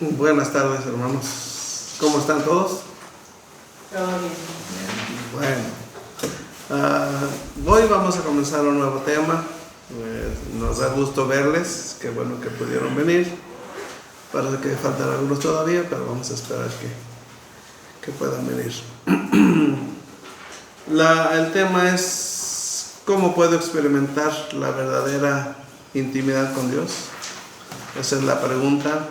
Buenas tardes, hermanos. ¿Cómo están todos? Todo bien. Bueno, hoy vamos a comenzar un nuevo tema. Nos da gusto verles. Qué bueno que pudieron venir. Parece que faltan algunos todavía, pero vamos a esperar que puedan venir. El tema es ¿cómo puedo experimentar la verdadera intimidad con Dios? Esa es la pregunta.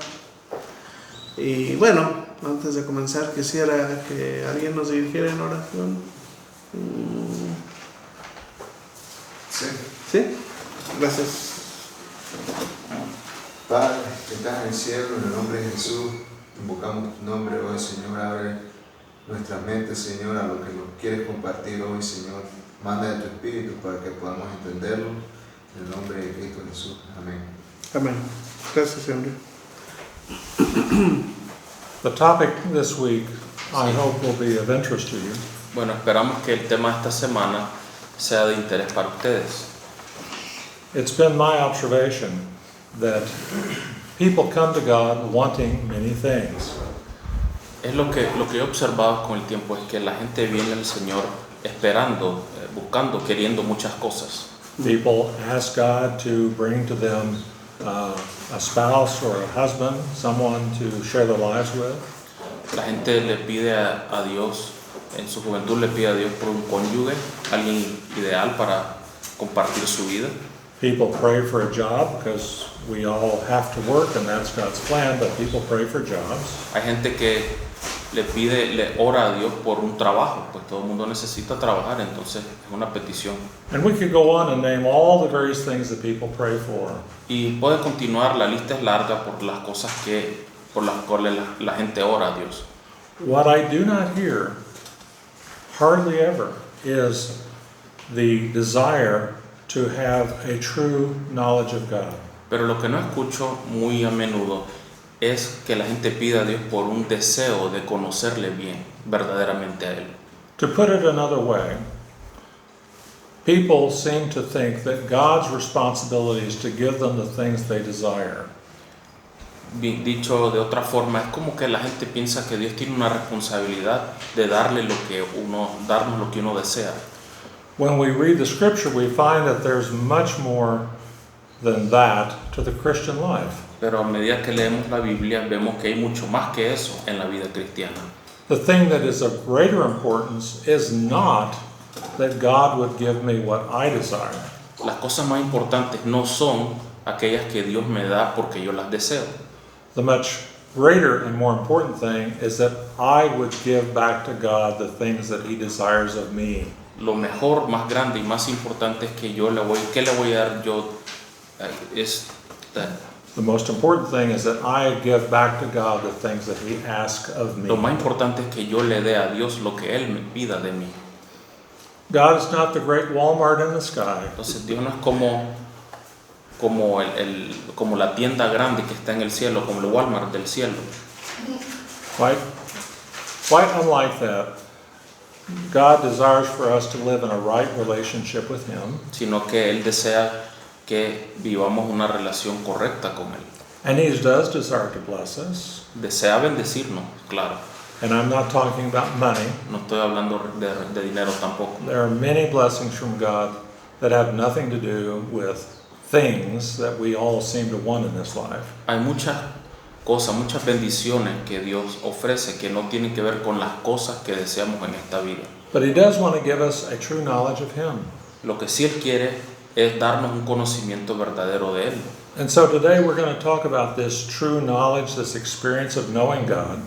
Y bueno, antes de comenzar quisiera que alguien nos dirigiera en oración. ¿Sí? Gracias. Padre, que estás en el cielo, en el nombre de Jesús, invocamos tu nombre hoy, Señor. Abre nuestras mentes, Señor, a lo que nos quieres compartir hoy, Señor. Manda de tu Espíritu para que podamos entenderlo. En el nombre de Cristo Jesús. Amén. Amén. Gracias, Señor. The topic this week, I hope, will be of interest to you. Bueno, esperamos que el tema de esta semana sea de interés para ustedes. It's been my observation that people come to God wanting many things. Es lo que he observado con el tiempo, es que la gente viene al Señor esperando, buscando, queriendo muchas cosas. People ask God to bring to them a spouse or a husband, someone to share their lives with. La gente le pide a Dios, en su juventud le pide a Dios por un cónyuge, alguien ideal para compartir su vida. People pray for a job because we all have to work and that's God's plan, but people pray for jobs. Hay gente que le ora a Dios por un trabajo, pues todo el mundo necesita trabajar, entonces es una petición. And we could go on and name all the various things that people pray for. Y puede continuar, la lista es larga por las cosas por las cuales la gente ora a Dios. What I do not hear hardly ever is the desire to have a true knowledge of God. Pero lo que no escucho muy a menudo es que la gente pida a Dios por un deseo de conocerle bien, verdaderamente a Él. To put it another way, people seem to think that God's responsibility is to give them the things they desire. Dicho de otra forma, es como que la gente piensa que Dios tiene una responsabilidad de darnos lo que uno desea. When we read the scripture, we find that there's much more than that to the Christian life. Pero a medida que leemos la Biblia, vemos que hay mucho más que eso en la vida cristiana. The thing that is of greater importance is not that God would give me what I desire. Las cosas más importantes no son aquellas que Dios me da porque yo las deseo. The much greater and more important thing is that I would give back to God the things that He desires of me. Lo mejor, más grande y más importante es que ¿qué le voy a dar yo? The most important thing is that I give back to God the things that He asks of me. Lo más importante es que yo le dé a Dios lo que Él me pida de mí. God is not the great Walmart in the sky. Entonces Dios no es como la tienda grande que está en el cielo, como el Walmart del cielo. Quite unlike that, God desires for us to live in a right relationship with Him. Sino que Él desea que vivamos una relación correcta con Él. And He does desire to bless us. Desea bendecirnos, claro. And I'm not talking about money. No estoy hablando de dinero tampoco. There are many blessings from God that have nothing to do with things that we all seem to want in this life. Hay muchas cosas, muchas bendiciones que Dios ofrece que no tienen que ver con las cosas que deseamos en esta vida. But He does want to give us a true knowledge of Him. Lo que sí Él quiere es darnos un conocimiento verdadero de Él. And so today we're going to talk about this true knowledge, this experience of knowing God,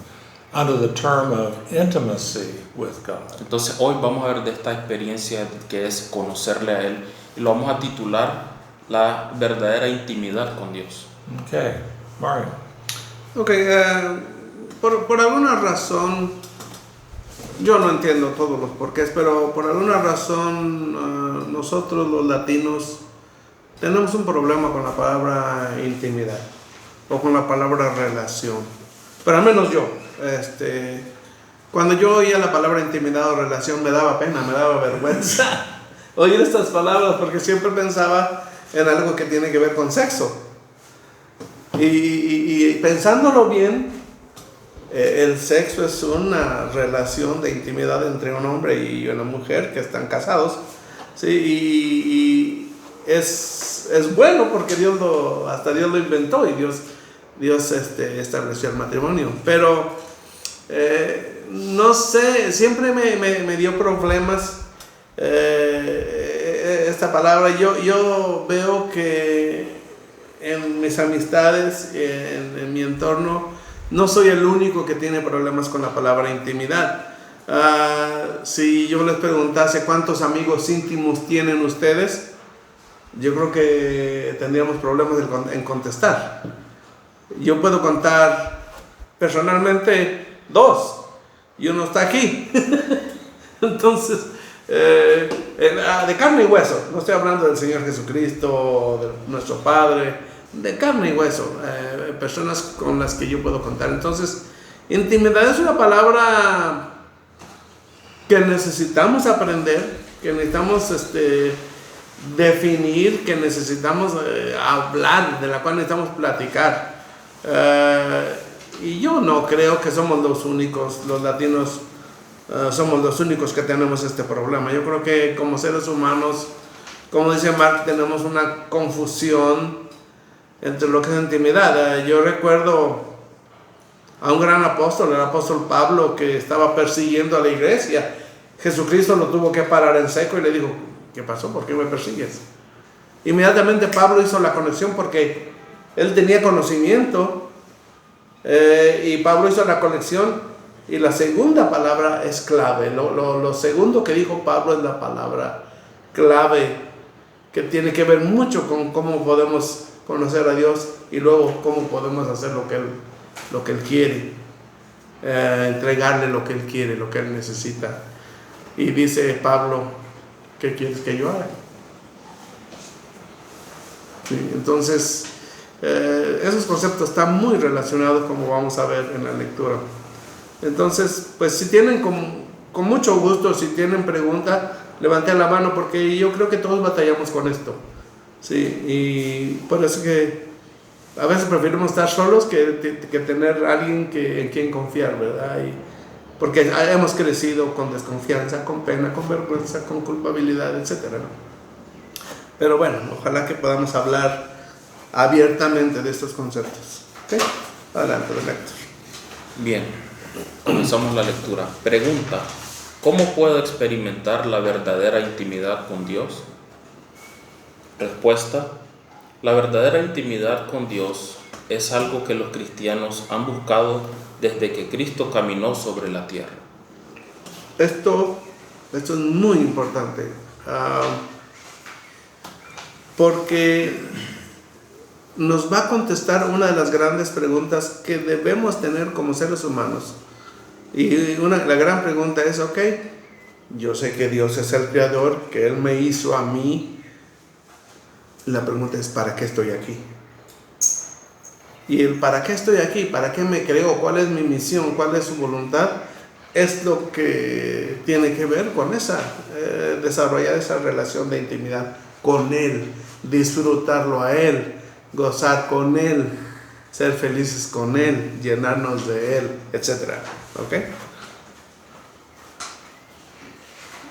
under the term of intimacy with God. Entonces hoy vamos a ver de esta experiencia que es conocerle a Él y lo vamos a titular la verdadera intimidad con Dios. Okay, Mario. Ok, por alguna razón, yo no entiendo todos los porqués, pero por alguna razón nosotros los latinos tenemos un problema con la palabra intimidad o con la palabra relación. Pero al menos yo, cuando yo oía la palabra intimidad o relación me daba pena, me daba vergüenza oír estas palabras porque siempre pensaba en algo que tiene que ver con sexo. Y pensándolo bien, el sexo es una relación de intimidad entre un hombre y una mujer que están casados, ¿sí? Y es bueno porque hasta Dios lo inventó y Dios estableció el matrimonio. Pero no sé, siempre me dio problemas esta palabra. Yo veo que en mis amistades, en mi entorno, no soy el único que tiene problemas con la palabra intimidad. Si yo les preguntase cuántos amigos íntimos tienen ustedes, yo creo que tendríamos problemas en contestar. Yo puedo contar personalmente 2 y uno está aquí. Entonces, de carne y hueso, no estoy hablando del Señor Jesucristo, de nuestro Padre, de carne y hueso, personas con las que yo puedo contar. Entonces, intimidad es una palabra que necesitamos aprender, que necesitamos definir, que necesitamos hablar, de la cual necesitamos platicar. Y yo no creo que somos los únicos, los latinos somos los únicos que tenemos este problema. Yo creo que como seres humanos, como dice Mark, tenemos una confusión entre lo que es intimidad. Yo recuerdo a un gran apóstol, el apóstol Pablo, que estaba persiguiendo a la iglesia. Jesucristo lo tuvo que parar en seco y le dijo: ¿qué pasó? ¿Por qué me persigues? Inmediatamente Pablo hizo la conexión porque él tenía conocimiento, y Pablo hizo la conexión, y la segunda palabra es clave. Lo segundo que dijo Pablo es la palabra clave, que tiene que ver mucho con cómo podemos conocer a Dios y luego cómo podemos hacer lo que Él quiere, entregarle lo que Él quiere, lo que Él necesita. Y dice Pablo: ¿qué quieres que yo haga? Sí, entonces, esos conceptos están muy relacionados, como vamos a ver en la lectura. Entonces, pues si tienen con mucho gusto, si tienen pregunta, levanten la mano, porque yo creo que todos batallamos con esto. Sí, y por eso que a veces preferimos estar solos que tener a alguien en quien confiar, ¿verdad? Porque hemos crecido con desconfianza, con pena, con vergüenza, con culpabilidad, etc., ¿no? Pero bueno, ojalá que podamos hablar abiertamente de estos conceptos. ¿Ok? Adelante, lector. Bien, comenzamos la lectura. Pregunta: ¿cómo puedo experimentar la verdadera intimidad con Dios? Respuesta: la verdadera intimidad con Dios es algo que los cristianos han buscado desde que Cristo caminó sobre la tierra. Esto es muy importante, porque nos va a contestar una de las grandes preguntas que debemos tener como seres humanos. Y la gran pregunta es: ok, yo sé que Dios es el creador, que Él me hizo a mí. La pregunta es: ¿para qué estoy aquí? Y el ¿para qué estoy aquí? ¿Para qué me creó? ¿Cuál es mi misión? ¿Cuál es su voluntad? Es lo que tiene que ver con desarrollar esa relación de intimidad con Él, disfrutarlo a Él, gozar con Él, ser felices con Él, llenarnos de Él, etc. ¿Ok?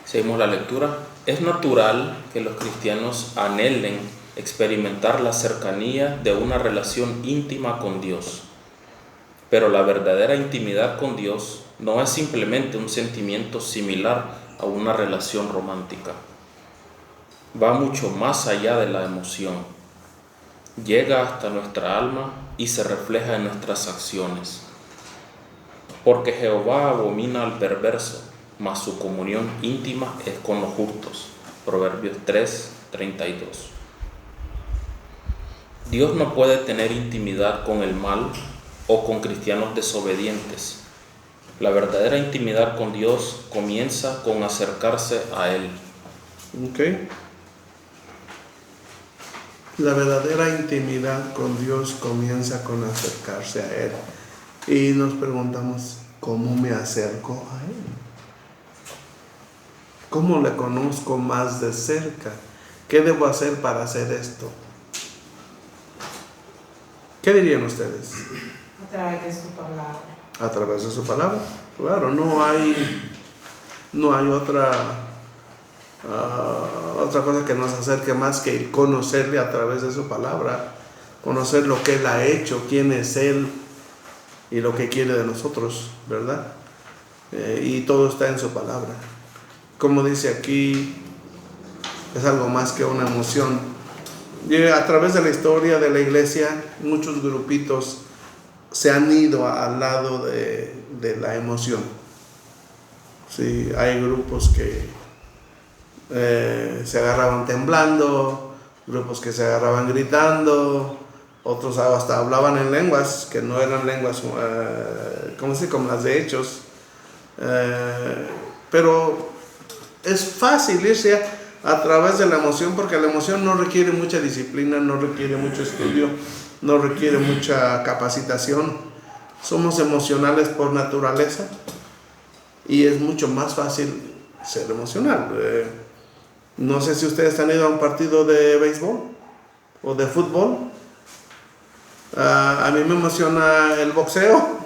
Seguimos la lectura. Es natural que los cristianos anhelen experimentar la cercanía de una relación íntima con Dios. Pero la verdadera intimidad con Dios no es simplemente un sentimiento similar a una relación romántica. Va mucho más allá de la emoción. Llega hasta nuestra alma y se refleja en nuestras acciones. Porque Jehová abomina al perverso, mas su comunión íntima es con los justos. Proverbios 3:32. Dios no puede tener intimidad con el mal o con cristianos desobedientes. La verdadera intimidad con Dios comienza con acercarse a Él. Okay. La verdadera intimidad con Dios comienza con acercarse a Él. Y nos preguntamos: ¿cómo me acerco a Él? ¿Cómo le conozco más de cerca? ¿Qué debo hacer para hacer esto? ¿Qué dirían ustedes? A través de su palabra. A través de su palabra. Claro, no hay otra cosa que nos acerque más que conocerle a través de su palabra, conocer lo que Él ha hecho, quién es Él y lo que quiere de nosotros, ¿verdad? Y todo está en su palabra. Como dice aquí, es algo más que una emoción. Y a través de la historia de la iglesia, muchos grupitos se han ido al lado de la emoción. Sí, hay grupos que se agarraban temblando, grupos que se agarraban gritando, otros hasta hablaban en lenguas que no eran lenguas como las de Hechos. Pero es fácil irse a través de la emoción, porque la emoción no requiere mucha disciplina, no requiere mucho estudio, no requiere mucha capacitación. Somos emocionales por naturaleza y es mucho más fácil ser emocional. No sé si ustedes han ido a un partido de béisbol o de fútbol. A mí me emociona el boxeo,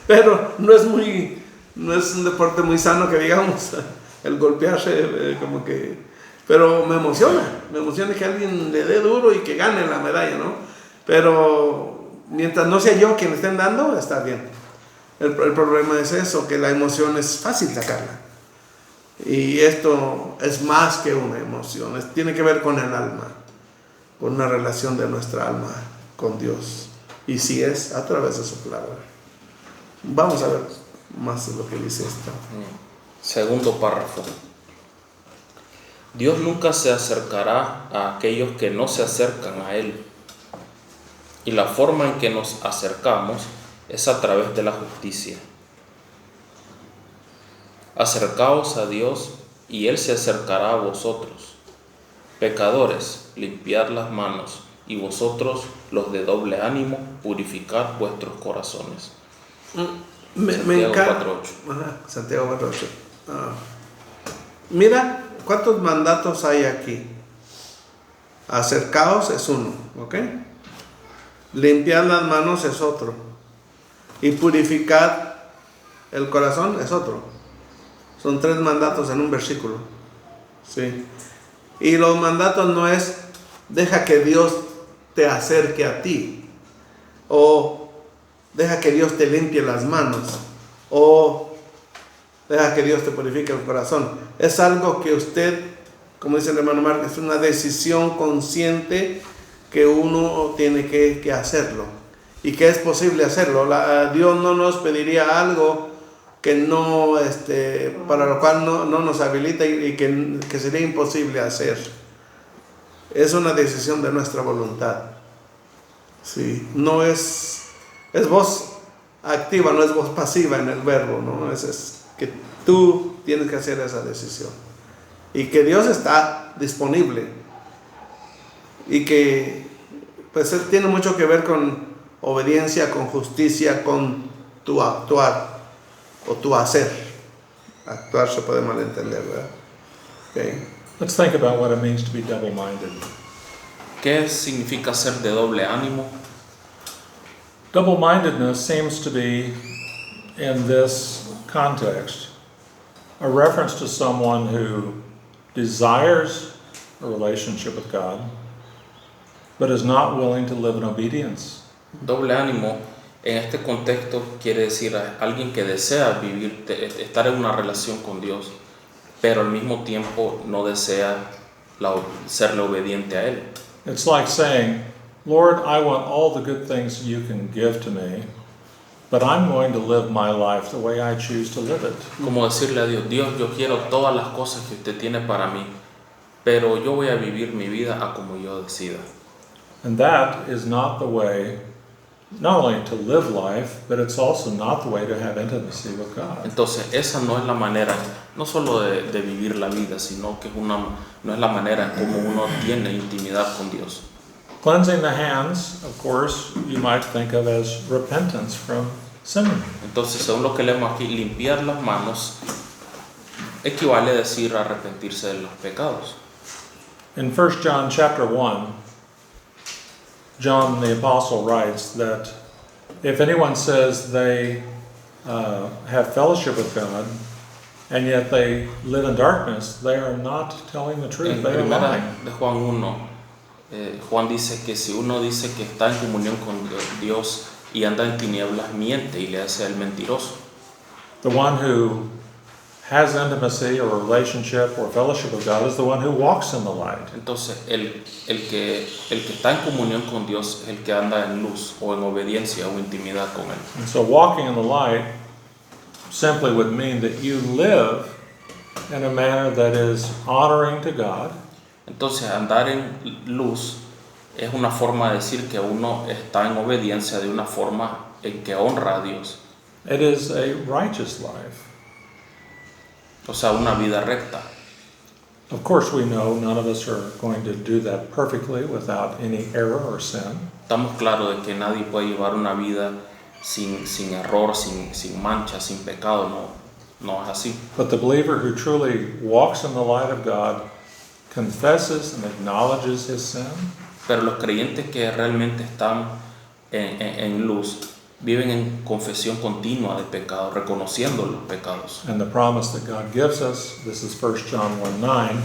pero no es un deporte muy sano que digamos, el golpearse pero me emociona que alguien le dé duro y que gane la medalla, ¿no? Pero mientras no sea yo quien le estén dando, está bien. El problema es eso, que la emoción es fácil sacarla. Y esto es más que una emoción, tiene que ver con el alma, con una relación de nuestra alma con Dios. Y si es a través de su palabra. Vamos a ver más de lo que dice esto. Segundo párrafo. Dios nunca se acercará a aquellos que no se acercan a Él. Y la forma en que nos acercamos es a través de la justicia. Acercaos a Dios y Él se acercará a vosotros. Pecadores, limpiad las manos, y vosotros, los de doble ánimo, purificad vuestros corazones. Me encanta. Santiago 4:8. Mira cuántos mandatos hay aquí. Acercaos es uno, ¿ok? Limpiad las manos es otro. Y purificad el corazón es otro. Son 3 mandatos en un versículo. Sí. Y los mandatos no es deja que Dios te acerque a ti, o deja que Dios te limpie las manos, o deja que Dios te purifique el corazón. Es algo que usted, como dice el hermano Mark, es una decisión consciente que uno tiene que hacerlo, y que es posible hacerlo. Dios no nos pediría algo que no, para lo cual no nos habilita y que sería imposible hacer. Es una decisión de nuestra voluntad. Sí, no es voz activa, no es voz pasiva en el verbo, ¿no? Es que tú tienes que hacer esa decisión. Y que Dios está disponible. Y que pues tiene mucho que ver con obediencia, con justicia, con tu actuar o tu hacer. Actuar se puede malentender, ¿verdad? Okay. Let's think about what it means to be double-minded. ¿Qué significa ser de doble ánimo? Double-mindedness seems to be, in this context, a reference to someone who desires a relationship with God, but is not willing to live in obedience. Doble ánimo en este contexto quiere decir a alguien que desea estar en una relación con Dios, pero al mismo tiempo no desea serle obediente a Él. It's like saying, Lord, I want all the good things you can give to me, but I'm going to live my life the way I choose to live it. Como decirle a Dios, Dios, yo quiero todas las cosas que usted tiene para mí, pero yo voy a vivir mi vida a como yo decida. And that is not the way, not only to live life, but it's also not the way to have intimacy with God. Entonces, esa no es la manera, no solo de vivir la vida, sino que no es la manera en cómo uno tiene intimidad con Dios. Cleansing the hands, of course, you might think of as repentance from sin. Entonces, según lo que leemos aquí, limpiar las manos equivale a decir arrepentirse de los pecados. In 1 John chapter 1, John the Apostle writes that if anyone says they have fellowship with God, and yet they live in darkness, they are not telling the truth, En they are primera lying. de Juan 1, Juan dice que si uno dice que está en comunión con Dios y anda en tinieblas, miente y le hace el mentiroso. The one who has intimacy or relationship or fellowship with God is the one who walks in the light. Entonces, el que está en comunión con Dios es el que anda en luz o en obediencia o intimidad con Él. And so walking in the light simply would mean that you live in a manner that is honoring to God. Entonces, andar en luz es una forma de decir que uno está en obediencia de una forma en que honra a Dios. It is a righteous life. O sea, una vida recta. Of course, we know none of us are going to do that perfectly without any error or sin. Estamos claros de que nadie puede llevar una vida sin error, sin mancha, sin pecado. No es así. But the believer who truly walks in the light of God confesses and acknowledges his sin, Pero los creyentes que realmente están en luz viven en confesión continua de pecado, reconociendo los pecados. and the promise that God gives us, this is 1 John 1:9,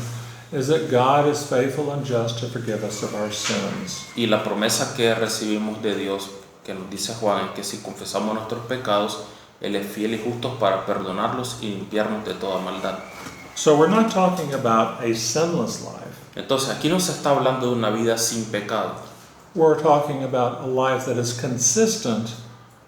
is that God is faithful and just to forgive us of our sins. Y la promesa que recibimos de Dios, que nos dice Juan, es que si confesamos nuestros pecados, Él es fiel y justo para perdonarlos y limpiarnos de toda maldad. So we're not talking about a sinless life. Entonces, aquí no se está hablando de una vida sin pecado. We're talking about a life that is consistent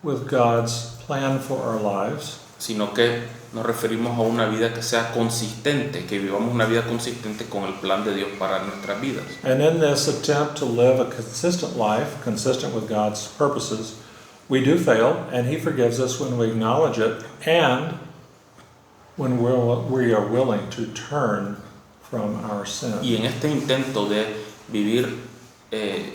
with God's plan for our lives, Sino que nos referimos a una vida que sea consistente, que vivamos una vida consistente con el plan de Dios para nuestras vidas. and in this attempt to live a consistent life, consistent with God's purposes, we do fail, and He forgives us when we acknowledge it and when we are willing to turn from our sin. Y en este intento de vivir en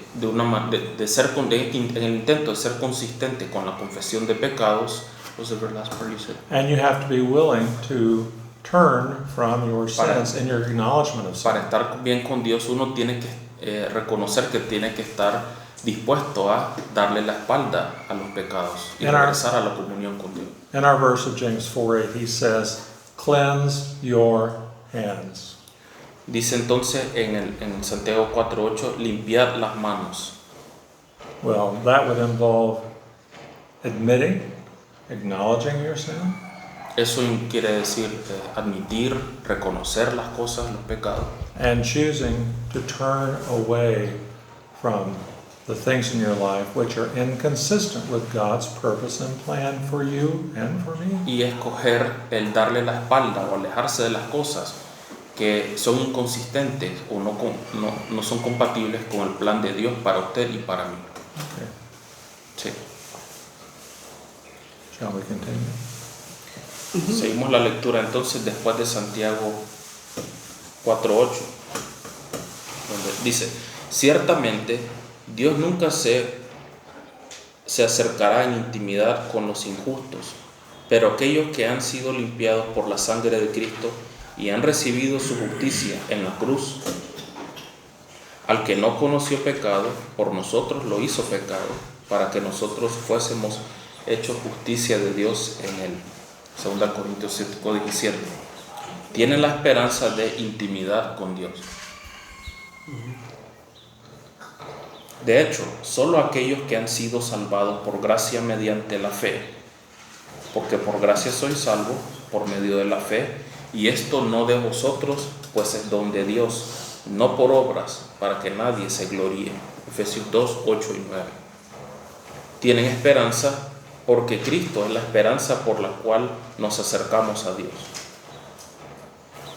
el intento de ser consistente con la confesión de pecados, was the last part you said? And you have to be willing to turn from your Para- sins in your acknowledgement of sin. Para estar bien con Dios, uno tiene que reconocer que tiene que estar dispuesto a darle la espalda a los pecados y And our- regresar a la comunión con Dios. In our verse of James 4:8, he says, "Cleanse your hands." Dice entonces en Santiago 4:8, limpiad las manos. Well, that would involve admitting, acknowledging your sin, Eso quiere decir admitir, reconocer las cosas, los pecados, and choosing to turn away from the things in your life which are inconsistent with God's purpose and plan for you and for me. y escoger el darle la espalda o alejarse de las cosas que son inconsistentes o no son compatibles con el plan de Dios para usted y para mí. Okay. Sí. Shall we continue? Seguimos la lectura entonces después de Santiago 4:8, donde dice: ciertamente Dios nunca se acercará en intimidad con los injustos, pero aquellos que han sido limpiados por la sangre de Cristo y han recibido su justicia en la cruz, al que no conoció pecado, por nosotros lo hizo pecado, para que nosotros fuésemos hechos justicia de Dios en él. 2 Corintios 5:17. Tienen la esperanza de intimidad con Dios. De hecho, solo aquellos que han sido salvados por gracia mediante la fe, porque por gracia sois salvos por medio de la fe, y esto no de vosotros, pues es don de Dios, no por obras, para que nadie se gloríe. Efesios 2:8 y 9. Tienen esperanza porque Cristo es la esperanza por la cual nos acercamos a Dios.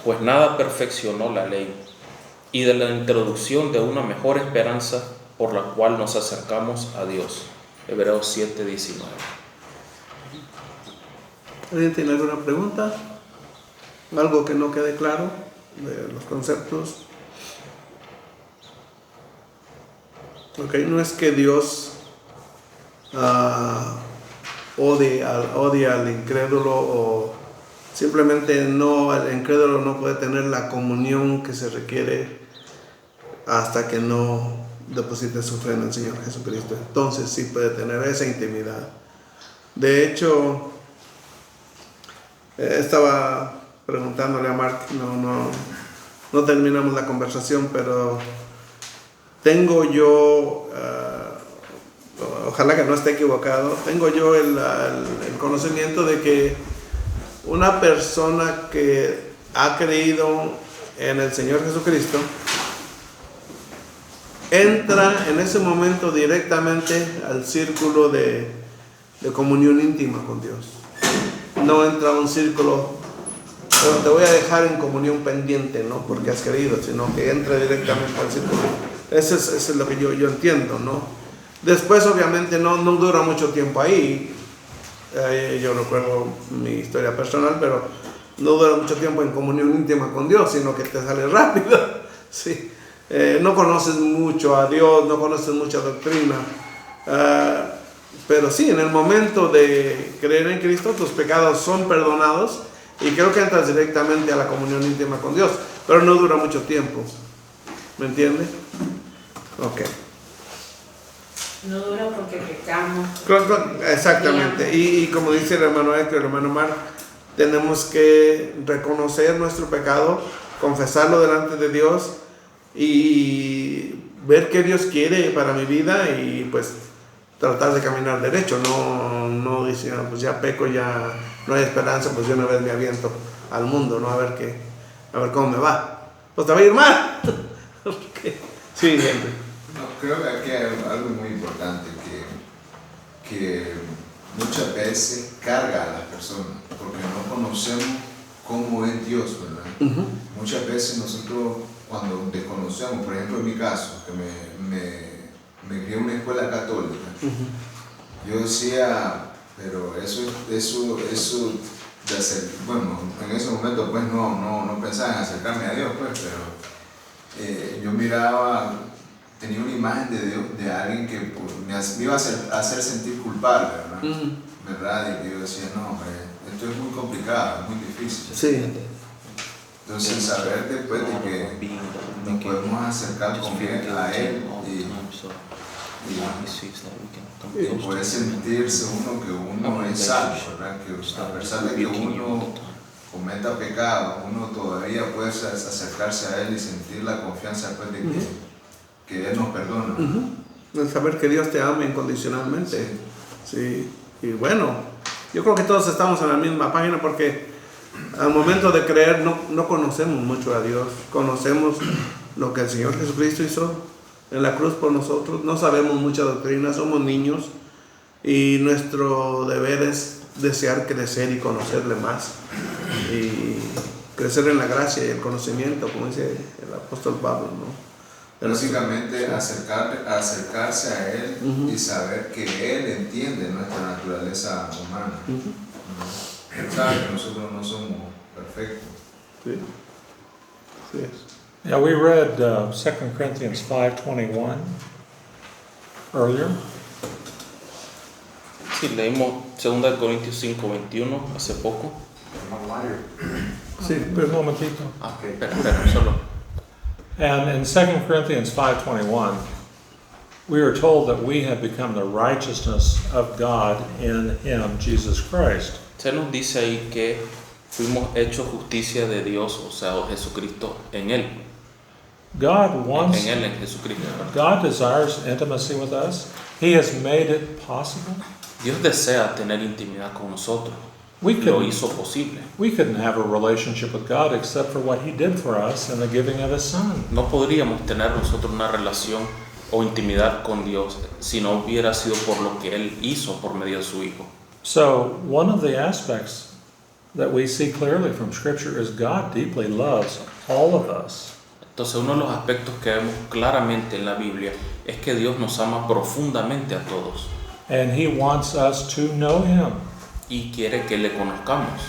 Pues nada perfeccionó la ley, y de la introducción de una mejor esperanza por la cual nos acercamos a Dios. Hebreos 7:19. ¿Alguien tiene alguna pregunta? ¿Algo que no quede claro de los conceptos? Ok, no es que Dios odia al incrédulo, o simplemente el incrédulo no puede tener la comunión que se requiere hasta que no deposite su fe en el Señor Jesucristo. Entonces sí puede tener esa intimidad. De hecho, estaba preguntándole a Mark, no terminamos la conversación, pero tengo yo, ojalá que no esté equivocado, tengo yo el conocimiento de que una persona que ha creído en el Señor Jesucristo entra en ese momento directamente al círculo de comunión íntima con Dios. No entra a un círculo, pero te voy a dejar en comunión pendiente, no porque has creído, sino que entra directamente al círculo. Eso es lo que yo entiendo, ¿no? Después, obviamente, no dura mucho tiempo ahí. Yo recuerdo mi historia personal, pero no dura mucho tiempo en comunión íntima con Dios, sino que te sale rápido. Sí. No conoces mucho a Dios, no conoces mucha doctrina. Pero sí, en el momento de creer en Cristo, tus pecados son perdonados y creo que entras directamente a la comunión íntima con Dios, pero no dura mucho tiempo. ¿Me entiendes? Ok. No dura porque pecamos. Exactamente. Y como dice el hermano Héctor, el hermano Mar, tenemos que reconocer nuestro pecado, confesarlo delante de Dios y ver qué Dios quiere para mi vida y pues tratar de caminar derecho, no decir, pues ya peco, ya no hay esperanza, pues yo una vez me aviento al mundo, ¿no? A ver cómo me va. Pues te va a ir mal. Sí, gente. No, creo que aquí hay algo muy importante que muchas veces carga a las personas, porque no conocemos cómo es Dios, ¿verdad? Uh-huh. Muchas veces nosotros, cuando desconocemos, por ejemplo en mi caso, que me crié en una escuela católica, uh-huh, yo decía, pero eso de hacer, bueno, en ese momento pues no pensaba en acercarme a Dios, pues, pero yo miraba, tenía una imagen de Dios, de alguien que pues, me iba a hacer sentir culpable, ¿verdad? Uh-huh. ¿Verdad? Y yo decía, no, esto es muy complicado, es muy difícil. Sí. Entonces saber después de que nos podemos acercar con él, a Él y poder sentirse uno que uno es salvo, ¿verdad? Que a pesar de que uno cometa pecado, uno todavía puede acercarse a Él y sentir la confianza después de que Él nos perdona. Uh-huh. El saber que Dios te ama incondicionalmente. Sí. Y bueno, yo creo que todos estamos en la misma página porque al momento de creer no conocemos mucho a Dios. Conocemos lo que el Señor Jesucristo hizo en la cruz por nosotros. No sabemos mucha doctrina, somos niños y nuestro deber es desear crecer y conocerle más y crecer en la gracia y el conocimiento, como dice el apóstol Pablo, ¿no? Básicamente acercarse a Él, uh-huh, y saber que Él entiende nuestra naturaleza humana. Uh-huh. Él sabe que nosotros no somos perfectos. Sí. Sí. Yeah, we read 2 Corinthians 5:21 earlier. Sí, leímos 2 Corintios 5:21 hace poco. Sí, pero un momentito. Espera, solo. And in 2 Corinthians 5:21, we are told that we have become the righteousness of God in Him, Jesus Christ. Se nos dice ahí que fuimos hechos justicia de Dios, o sea, Jesucristo en Él. God wants, en Él, en Jesucristo. God desires intimacy with us. He has made it possible. Dios desea tener intimidad con nosotros. Lo hizo posible. We couldn't have a relationship with God except for what He did for us in the giving of His Son. No podríamos tener nosotros una relación o intimidad con Dios si no hubiera sido por lo que Él hizo por medio de su Hijo. So, one of the aspects that we see clearly from Scripture is God deeply loves all of us. Entonces, uno de los aspectos que vemos claramente en la Biblia es que Dios nos ama profundamente a todos. And He wants us to know Him. Y quiere que le conozcamos.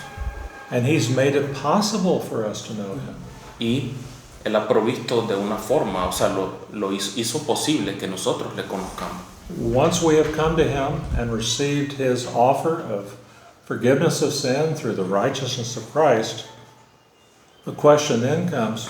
And He's made it possible for us to know Him. Y Él ha provisto de una forma, o sea, lo hizo posible que nosotros le conozcamos. Once we have come to Him and received His offer of forgiveness of sin through the righteousness of Christ, the question then comes,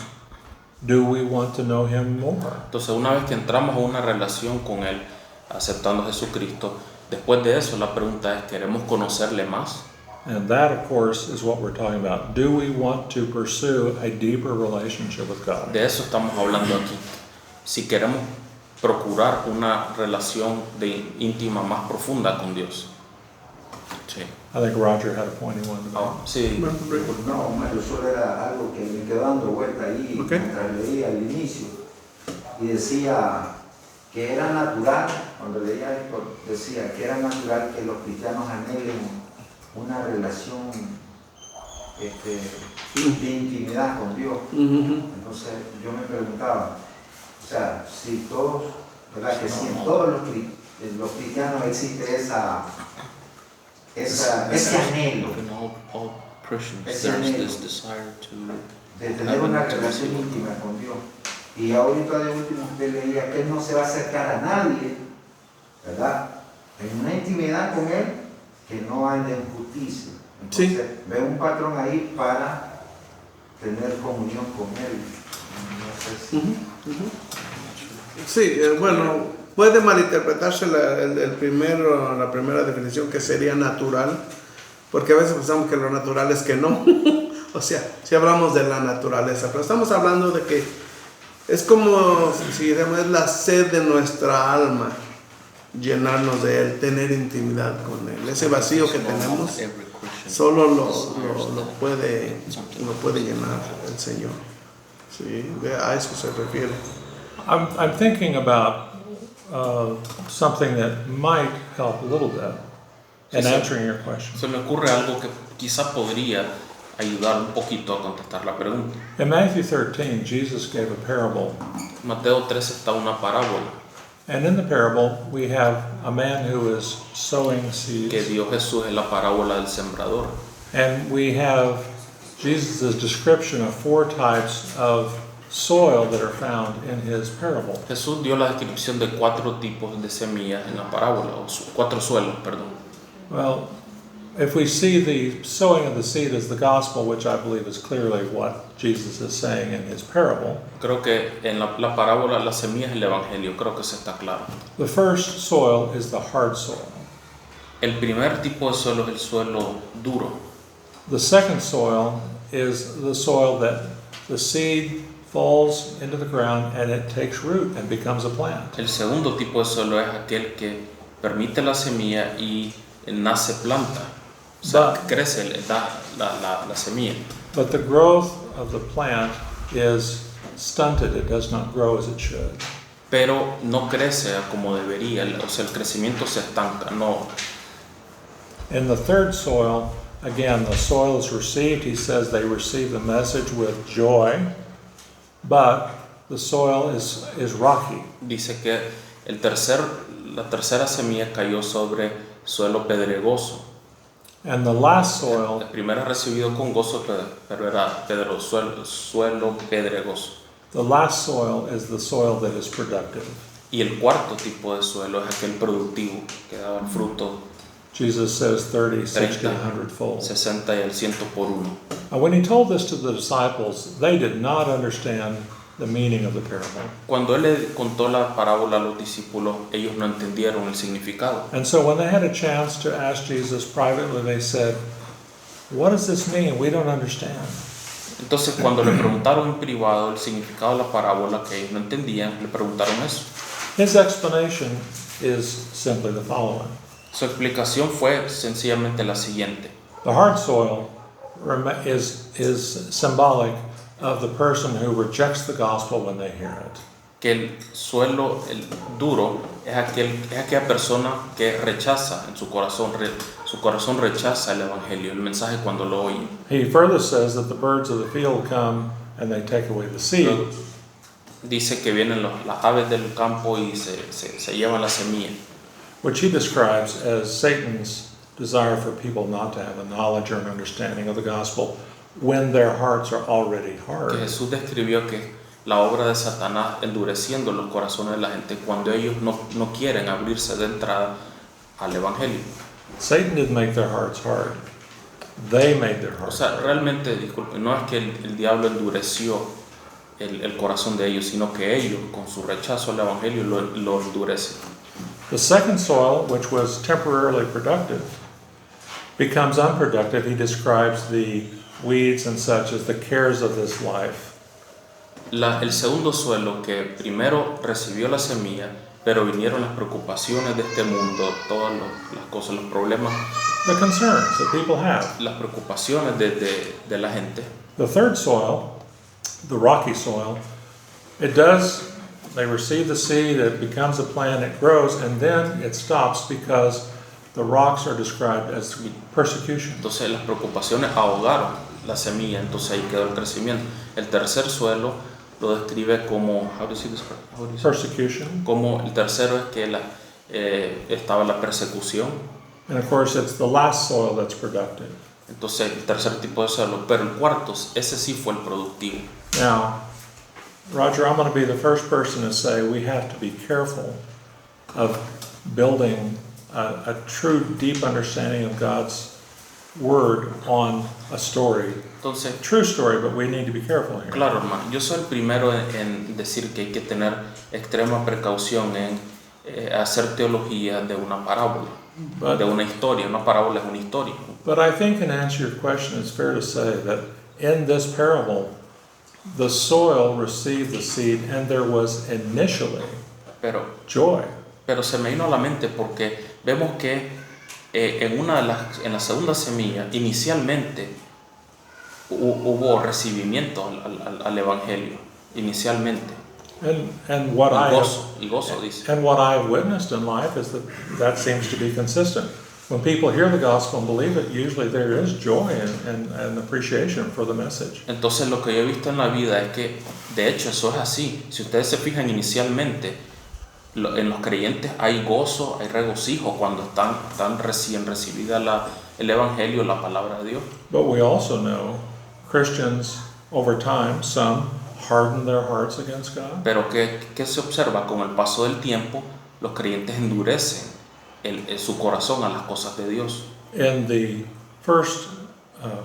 do we want to know him more? Entonces, una vez que entramos a una relación con Él, aceptando a Jesucristo, después de eso la pregunta es, ¿queremos conocerle más? And that, of course, is what we're talking about. Do we want to pursue a deeper relationship with God? De eso estamos hablando aquí. Si queremos procurar una relación íntima más profunda con Dios. Sí. I think Roger had a point he wanted to make. Sí. No, Mario, solo era algo que me quedó dando vuelta ahí Ok. mientras leía al inicio. Y decía que era natural, cuando leía esto, decía que era natural que los cristianos anhelen una relación de intimidad con Dios. Entonces yo me preguntaba, o sea, si todos, ¿verdad? Que si en todos los cristianos existe ese anhelo In all Christians, Ese there's anhelo. this desire to de tener una relación íntima con Dios. Y ahorita de último usted leía que Él no se va a acercar a nadie, ¿verdad? En una intimidad con Él que no ande en justicia. Entonces ve un patrón ahí para tener comunión con Él. No sé si... Sí, bueno, puede malinterpretarse la primera definición, que sería natural, porque a veces pensamos que lo natural es que no. O sea, si hablamos de la naturaleza, pero estamos hablando de que es como si digamos, es la sed de nuestra alma, llenarnos de Él, tener intimidad con Él. Ese vacío que tenemos solo lo puede llenar el Señor. Sí, a eso se refiere. I'm thinking about something that might help a little bit in Sí, sí. answering your question. Se me ocurre algo que quizá podría ayudar un poquito a contestar la pregunta. In Matthew 13, Jesus gave a parable, Mateo 13 está una parábola and in the parable we have a man who is sowing que seeds, dio Jesús en la parábola del sembrador. and we have Jesus' description of 4 types of soil that are found in his parable. Jesús dio la descripción de 4 tipos de semillas en la parábola, o 4 suelos, perdón. Well, if we see the sowing of the seed as the gospel, which I believe is clearly what Jesus is saying in his parable, Creo que en la parábola la semilla es el evangelio, creo que eso está claro. the first soil is the hard soil. El primer tipo de suelo es el suelo duro. The second soil is the soil that the seed falls into the ground and it takes root and becomes a plant. El segundo tipo de suelo es aquel que permite la semilla y nace planta. O sea, But- crece, da la semilla. But the growth of the plant is stunted. It does not grow as it should. Pero no crece como debería, o sea, el crecimiento se estanca. No. In the third soil, again, the soil is received. He says they receive the message with joy, but the soil is rocky. Dice que la tercera semilla cayó sobre suelo pedregoso. And the last soil La primera recibido con gozo, pero era suelo pedregoso. The last soil is the soil that is productive. Y el cuarto tipo de suelo es aquel productivo que daba el fruto Jesus says 30, 60, 30, 100 fold. 60 y el 100 por uno. And when he told this to the disciples, they did not understand the meaning of the parable. Cuando él le contó la parábola a los discípulos, ellos no entendieron el significado. And so when they had a chance to ask Jesus privately, they said, "What does this mean? We don't understand." Entonces, cuando le preguntaron en privado el significado de la parábola, que ellos no entendían, le preguntaron eso. His explanation is simply the following. Su explicación fue sencillamente la siguiente. The hard soil is symbolic of the person who rejects the gospel when they hear it. Que el suelo, el duro, es aquella persona que rechaza en su corazón rechaza el evangelio, el mensaje cuando lo oye. He further says that the birds of the field come and they take away the seed. Dice que vienen las aves del campo y se llevan la semilla, Which he describes as Satan's desire for people not to have a knowledge or an understanding of the gospel when their hearts are already que hard. Jesús describió que la obra de Satanás endureciendo los corazones de la gente cuando ellos no quieren abrirse de entrada al evangelio. Satan didn't make their hearts hard. They made their O hearts sea, hard. realmente, disculpe, no es que el diablo endureció el corazón de ellos, sino que ellos, con su rechazo al Evangelio, lo endurecen. The second soil, which was temporarily productive, becomes unproductive. He describes the weeds and such as the cares of this life. El segundo suelo, que primero recibió la semilla, pero vinieron las preocupaciones de este mundo, todas las cosas, los problemas, The concerns that people have. las preocupaciones de la gente. The third soil, the rocky soil, they receive the seed, it becomes a plant, it grows, and then it stops because the rocks are described as persecution. Entonces las preocupaciones ahogaron la semilla, entonces ahí quedó el crecimiento. El tercer suelo lo describe como, how do you say this? Persecution. Como el tercero es que estaba la persecución. And of course, it's the last soil that's productive. Entonces el tercer tipo de suelo, pero el cuarto, ese sí fue el productivo. Now, Roger, I'm going to be the first person to say we have to be careful of building a true, deep understanding of God's Word on a story. Entonces, True story, but we need to be careful here. claro, hermano, yo soy el primero en decir que hay que tener extrema precaución en hacer teología de una parábola, de una historia. Una parábola es una historia. But I think in answer to your question, it's fair to say that in this parable, the soil received the seed and there was initially Pero joy. se me vino a la mente porque vemos que en la segunda semilla, inicialmente hubo recibimiento al Evangelio, inicialmente. And what Y gozo, dice. And what I've witnessed in life is that seems to be consistent. When people hear the gospel and believe it, usually there is joy and appreciation for the message. Entonces lo que yo he visto en la vida es que, de hecho, eso es así. Si ustedes se fijan inicialmente, en los creyentes hay gozo, hay regocijo cuando están recién recibida el Evangelio, la palabra de Dios. But we also know Christians, over time, some harden their hearts against God. Pero ¿qué se observa? Con el paso del tiempo, los creyentes endurecen su corazón a las cosas de Dios. In the first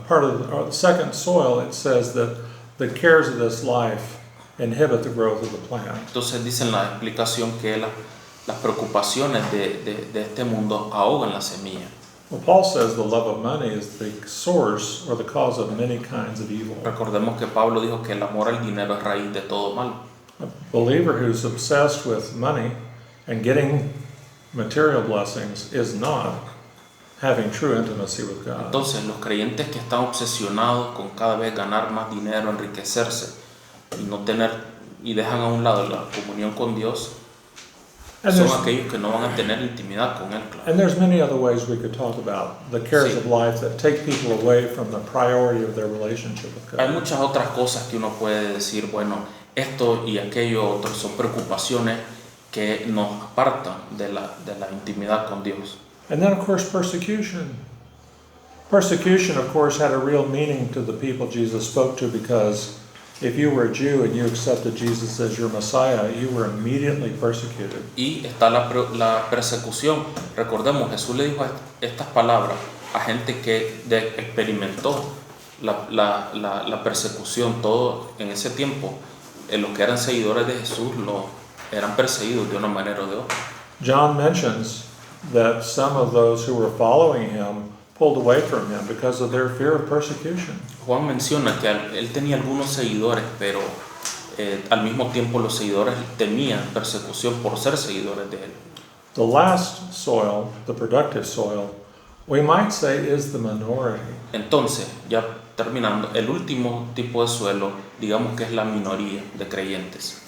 part of or the second soil, it says that the cares of this life inhibit the growth of the plant. Entonces dice en la explicación que las preocupaciones de este mundo ahogan la semilla. Well, Paul says the love of money is the source or the cause of many kinds of evil. Recordemos que Pablo dijo que el amor al dinero es raíz de todo mal. A believer who's obsessed with money and getting material blessings is not having true intimacy with God. Entonces los creyentes que están obsesionados con cada vez ganar más dinero, enriquecerse y dejan a un lado la comunión con Dios, son aquellos que no van a tener intimidad con Él. Claro. And there's many other ways we could talk about the cares of life that take people away from the priority of their relationship with Hay God. muchas otras cosas que uno puede decir, bueno, esto y aquello otro son preocupaciones que nos apartan de la intimidad con Dios. And then, of course, persecution. Persecution, of course, had a real meaning to the people Jesus spoke to, because if you were a Jew and you accepted Jesus as your Messiah, you were immediately persecuted. Y está la persecución. Recordemos, Jesús le dijo estas palabras a gente que experimentó la persecución. Todo en ese tiempo, los que eran seguidores de Jesús eran perseguidos de una manera o de otra. John mentions that some of those who were following him pulled away from him because of their fear of persecution. Juan menciona que él tenía algunos seguidores, pero al mismo tiempo los seguidores temían persecución por ser seguidores de él. The last soil, the productive soil, we might say is the minority. Entonces, ya terminando, el último tipo de suelo, digamos que es la minoría de creyentes.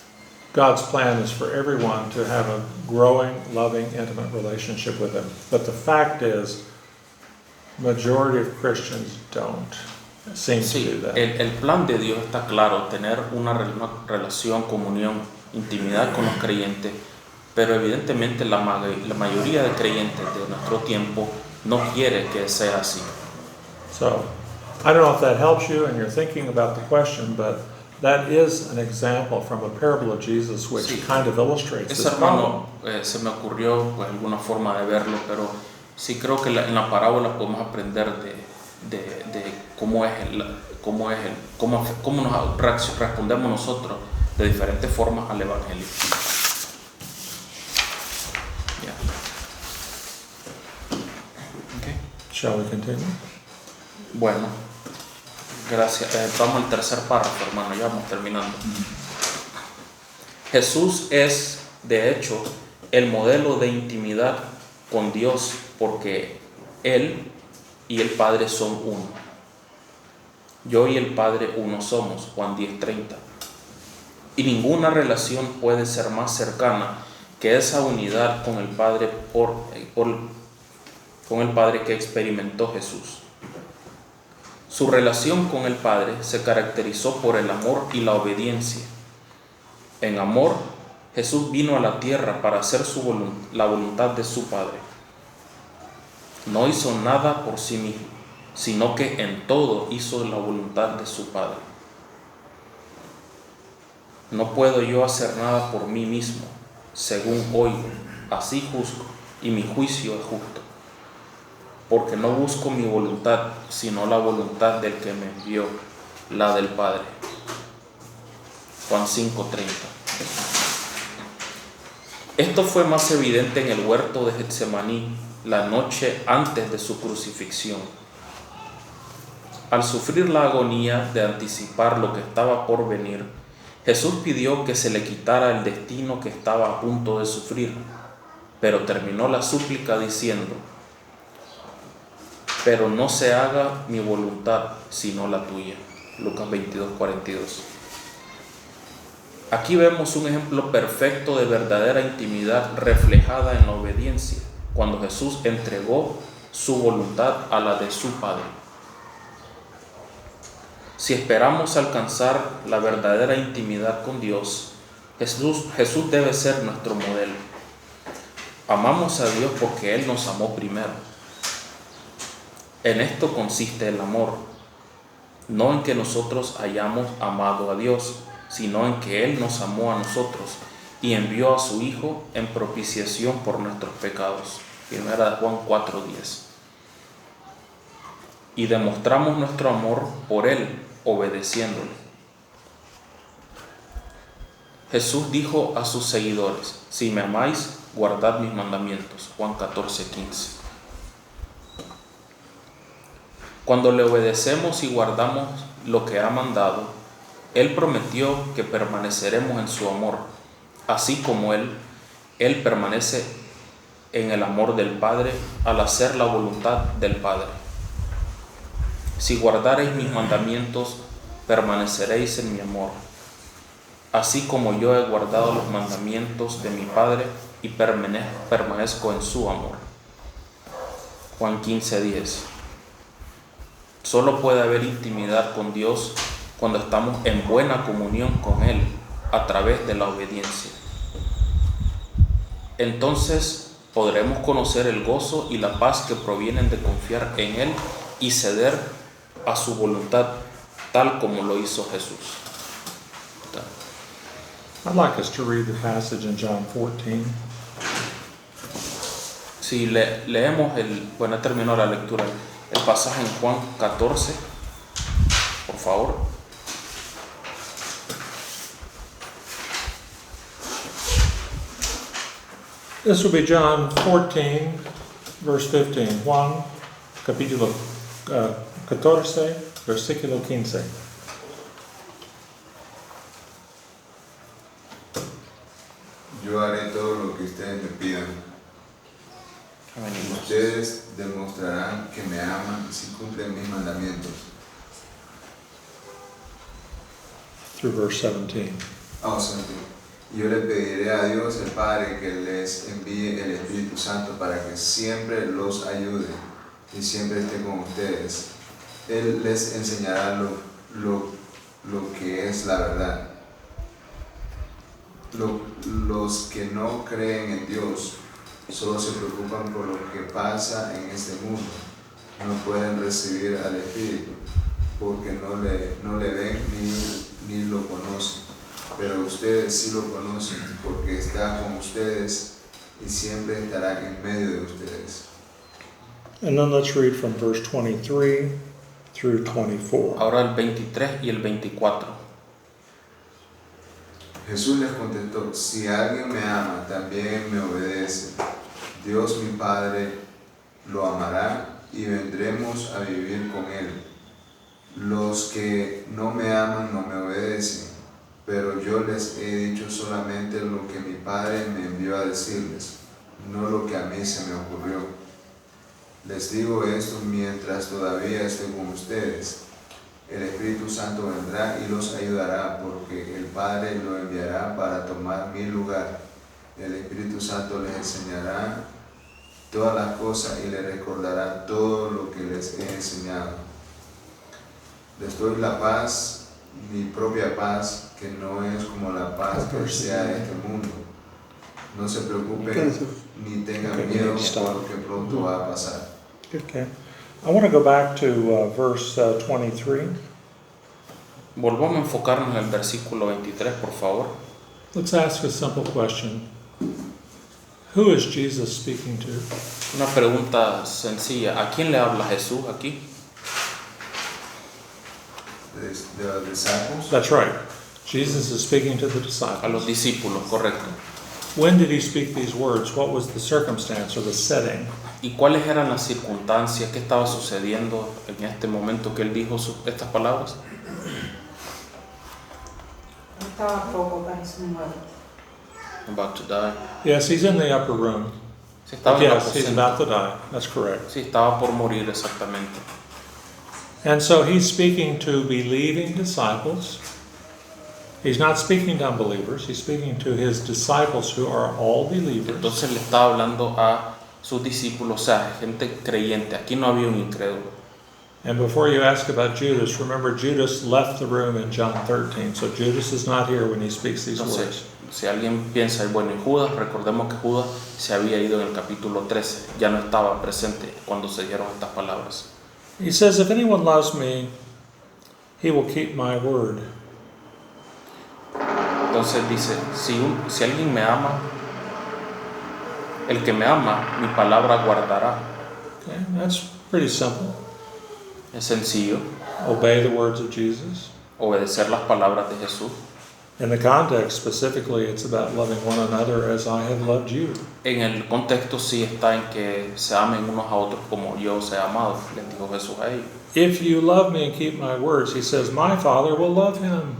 God's plan is for everyone to have a growing, loving, intimate relationship with Him. But the fact is, majority of Christians don't seem to Sí, do that. el plan de Dios está claro, tener una relación, comunión, intimidad con los creyentes, pero evidentemente la mayoría de creyentes de nuestro tiempo no quiere que sea así. So, I don't know if that helps you and you're thinking about the question, but that is an example from a parable of Jesus which Sí. kind of illustrates Ese this problem. hermano se me ocurrió pues, alguna forma de verlo, pero sí creo que en la parábola podemos aprender de cómo nos respondemos nosotros de diferentes formas al Evangelio. Yeah. Okay. Shall we continue? Bueno, gracias. Vamos al tercer párrafo, hermano, ya vamos terminando. Jesús es, de hecho, el modelo de intimidad con Dios, porque Él y el Padre son uno. Yo y el Padre uno somos, Juan 10:30. Y ninguna relación puede ser más cercana que esa unidad con el Padre con el Padre que experimentó Jesús. Su relación con el Padre se caracterizó por el amor y la obediencia. En amor, Jesús vino a la tierra para hacer la voluntad de su Padre. No hizo nada por sí mismo, sino que en todo hizo la voluntad de su Padre. No puedo yo hacer nada por mí mismo, según oigo, así juzgo, y mi juicio es justo, porque no busco mi voluntad, sino la voluntad del que me envió, la del Padre. Juan 5:30. Esto fue más evidente en el huerto de Getsemaní, la noche antes de su crucifixión. Al sufrir la agonía de anticipar lo que estaba por venir, Jesús pidió que se le quitara el destino que estaba a punto de sufrir, pero terminó la súplica diciendo: pero no se haga mi voluntad, sino la tuya. Lucas 22:42. Aquí vemos un ejemplo perfecto de verdadera intimidad reflejada en la obediencia, cuando Jesús entregó su voluntad a la de su Padre. Si esperamos alcanzar la verdadera intimidad con Dios, Jesús debe ser nuestro modelo. Amamos a Dios porque Él nos amó primero. En esto consiste el amor, no en que nosotros hayamos amado a Dios, sino en que Él nos amó a nosotros y envió a su Hijo en propiciación por nuestros pecados. Primera de Juan 4:10. Y demostramos nuestro amor por Él, obedeciéndole. Jesús dijo a sus seguidores: si me amáis, guardad mis mandamientos. Juan 14:15. Cuando le obedecemos y guardamos lo que ha mandado, Él prometió que permaneceremos en su amor, así como Él permanece en el amor del Padre al hacer la voluntad del Padre. Si guardareis mis mandamientos, permaneceréis en mi amor, así como yo he guardado los mandamientos de mi Padre y permanezco en su amor. Juan 15:10. Solo puede haber intimidad con Dios cuando estamos en buena comunión con Él a través de la obediencia. Entonces podremos conocer el gozo y la paz que provienen de confiar en Él y ceder a su voluntad, tal como lo hizo Jesús. I'd like us to read the passage in John 14. Si leemos bueno, terminó la lectura, el pasaje en Juan 14, por favor. This will be John 14, verse 15. Juan, capítulo 14, versículo 15. Yo haré todo lo que ustedes me pidan. Ustedes demostrarán que me aman si cumplen mis mandamientos. Through verse 17. Yo le pediré a Dios el Padre que les envíe el Espíritu Santo para que siempre los ayude y siempre esté con ustedes. Él les enseñará lo que es la verdad. Los que no creen en Dios solo se preocupan por lo que pasa en este mundo. No pueden recibir al Espíritu porque no le ven ni lo conocen. Pero ustedes sí lo conocen porque está con ustedes y siempre estará en medio de ustedes. And then let's read from verse 23 through 24. Ahora el 23 y el 24. Jesús les contestó, si alguien me ama, también me obedece. Dios mi Padre lo amará y vendremos a vivir con él. Los que no me aman no me obedecen, pero yo les he dicho solamente lo que mi Padre me envió a decirles, no lo que a mí se me ocurrió. Les digo esto mientras todavía estoy con ustedes. El Espíritu Santo vendrá y los ayudará, porque el Padre lo enviará para tomar mi lugar. El Espíritu Santo les enseñará todas las cosas y les recordará todo lo que les he enseñado. Les doy la paz, mi propia paz, que no es como la paz que sea de este mundo. No se preocupen ni tengan miedo por lo que pronto va a pasar. Okay. I want to go back to verse 23. Volvamos a enfocarnos en el versículo 23, por favor. Let's ask a simple question. Who is Jesus speaking to? Una pregunta sencilla. ¿A quién le habla Jesús aquí? De los discípulos. That's right. Jesus is speaking to the A los disciples. discípulos, correcto. When did he speak these words? What was the circumstance or the setting? ¿Y cuáles eran las circunstancias? ¿Qué estaba sucediendo en este momento que él dijo estas palabras? Estaba poco para su muerte. About to die. Yes, he's in the upper room. Sí, estaba en el Yes, he's about to aposento. die. That's correct. Sí, estaba por morir exactamente. And so he's speaking to believing disciples. He's not speaking to unbelievers. He's speaking to his disciples who are all believers. Entonces le estaba hablando a sus discípulos, o sea, gente creyente. Aquí no había un incrédulo. And before you ask about Judas, remember Judas left the room in John 13. So Judas is not here when he speaks these words. Entonces, si alguien piensa, bueno, y Judas, recordemos que Judas se había ido en el capítulo 13. Ya no estaba presente cuando se dieron estas palabras. He says, if anyone loves me, he will keep my word. Entonces dice, si alguien me ama, el que me ama, mi palabra guardará. Okay, that's pretty simple. Es sencillo, Obey the words of Jesus. obedecer las palabras de Jesús. In the context, specifically, it's about loving one another as I have loved you. En el contexto sí está en que se amen unos a otros como yo os he amado, les dijo Jesús a ellos. If you love me and keep my words, he says, my Father will love him.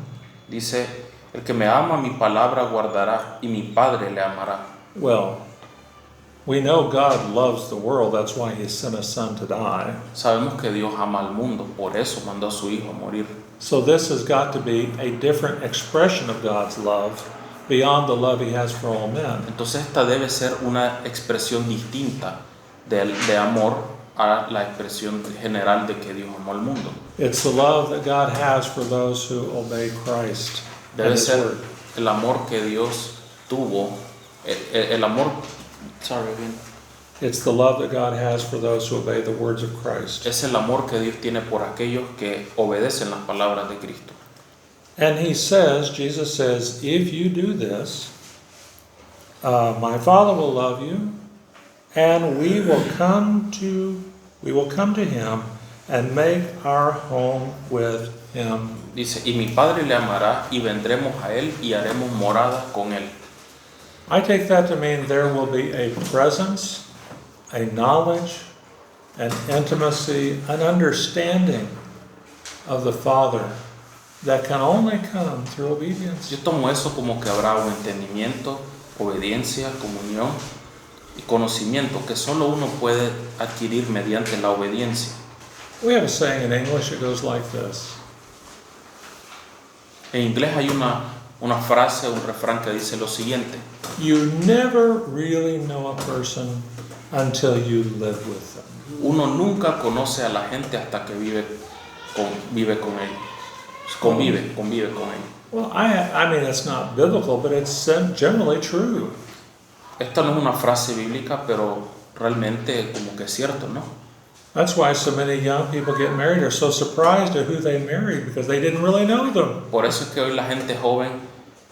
Dice, el que me ama, mi palabra guardará, y mi Padre le amará. Well, we know God loves the world. That's why he sent his son to die. Sabemos que Dios ama al mundo, por eso mandó a su Hijo a morir. So this has got to be a different expression of God's love beyond the love he has for all men. Entonces esta debe ser una expresión distinta de amor a la expresión general de que Dios amó al mundo. It's the love that God has for those who obey Christ and Debe his ser word. el amor que Dios tuvo, el amor, It's the love that God has for those who obey the words of Christ. es el amor que Dios tiene por aquellos que obedecen las palabras de Cristo. And he says, Jesus says, if you do this, my Father will love you, and we will come to him and make our home with him. Dice, y mi Padre le amará y vendremos a él y haremos morada con él. I take that to mean there will be a presence, a knowledge, an intimacy, an understanding of the Father that can only come through obedience. Yo tomo eso como que habrá un entendimiento, obediencia, comunión y conocimiento que solo uno puede adquirir mediante la obediencia. We have a saying in English that goes like this. En inglés hay una frase, un refrán que dice lo siguiente: You never really know a person until you live with them. uno nunca conoce a la gente hasta que convive con él. Convive con él. Well, I mean, it's not biblical, but it's generally true. Esta no es una frase bíblica, pero realmente como que es cierto, ¿no? That's why so many young people get married are so surprised at who they married because they didn't really know them. Por eso es que hoy la gente joven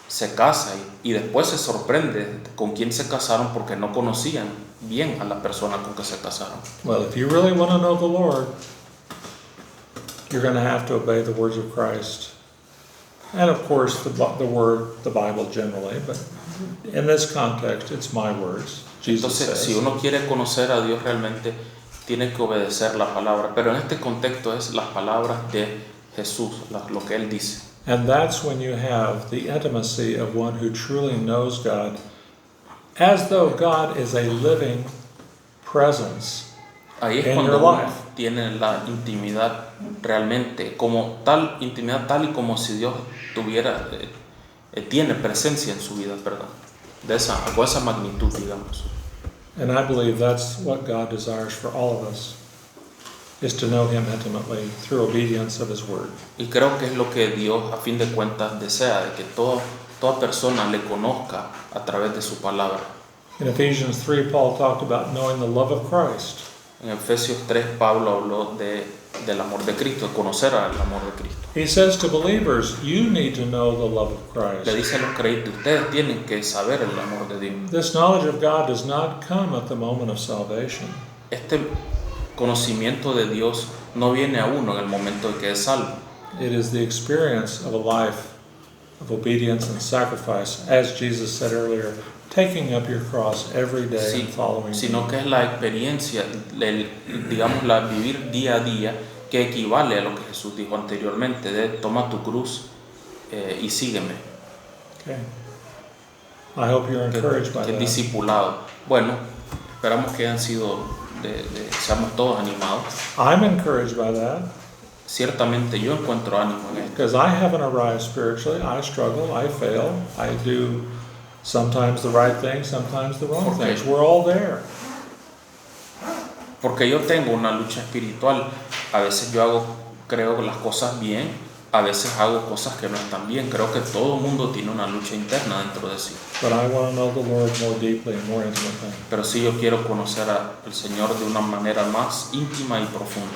se casa y después se sorprende con quién se casaron porque no conocían bien a la persona con que se casaron. Well, if you really want to know the Lord, you're going to have to obey the words of Christ. And of course, the Bible generally, but in this context, it's my words. Jesus Entonces, si uno quiere conocer a Dios realmente, tiene que obedecer la palabra. Pero en este contexto es las palabras de Jesús, lo que Él dice. And that's when you have the intimacy of one who truly knows God, as though God is a living presence Ahí es in cuando your uno life. tiene la intimidad realmente, como tal intimidad, tal y como si Dios tuviera, tiene presencia en su vida, perdón, con esa magnitud, digamos. And I believe that's what God desires for all of us, is to know Him intimately through obedience of His Word. Y creo que es lo que Dios a fin de cuentas desea, de que toda persona le conozca a través de su palabra. In Ephesians 3, Paul talked about knowing the love of Christ. En Efesios 3 Pablo habló del amor de Cristo, de conocer al amor de Cristo. He says to believers, you need to know the love of Le Christ. dice a los creyentes, ustedes tienen que saber el amor de Dios. This knowledge of God does not come at the moment of salvation. Este conocimiento de Dios no viene a uno en el momento en que es salvo. It is the experience of a life of obedience and sacrifice, as Jesus said earlier, taking up your cross every day and following Sino me. que es la experiencia, digamos, la vivir día a día, que equivale a lo que Jesús dijo anteriormente, de toma tu cruz y sígueme, Okay. I hope you're encouraged by que es that. discipulado. Bueno, esperamos que seamos todos animados. I'm encouraged by that Ciertamente yo encuentro ánimo en esto, because I haven't arrived spiritually. I struggle, I fail, I do sometimes the right thing, sometimes the wrong Okay. things. We're all there. porque yo tengo una lucha espiritual. A veces yo creo las cosas bien, a veces hago cosas que no están bien. Creo que todo el mundo tiene una lucha interna dentro de sí. But I want to know the Lord more deeply and more intimately. Pero sí yo quiero conocer al Señor de una manera más íntima y profunda.